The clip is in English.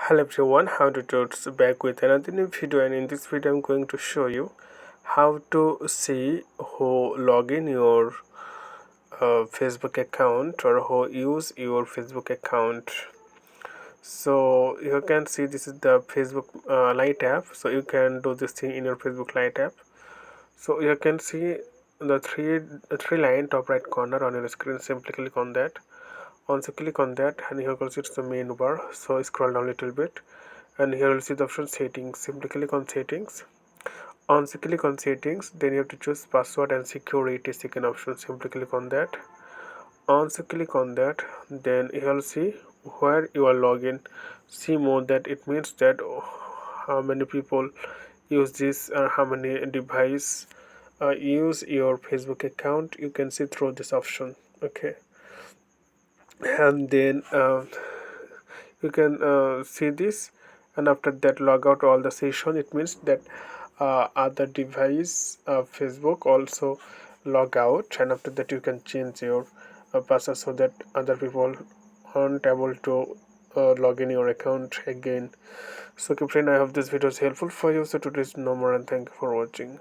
Hello everyone, how to do it's back with another new video, and in this video I'm going to show you how to see who log in your Facebook account or who use your Facebook account. So you can see this is the Facebook Lite app, so you can do this thing in your Facebook Lite app. So you can see the three line top right corner on your screen. Simply click on that. Once you click on that, and here goes it's the main bar, so scroll down a little bit, and here you'll see the option settings. Simply click on settings. Once you click on settings, then you have to choose password and security, second option. Simply click on that. Once you click on that, then you'll see where you are login. See more, that it means that how many people use this or how many device use your Facebook account. You can see through this option. Okay, and then you can see this, and after that log out all the session. It means that other device Facebook also log out, and after that you can change your password so that other people aren't able to log in your account again. So okay friend, I hope this video is helpful for you. So today's no more, and thank you for watching.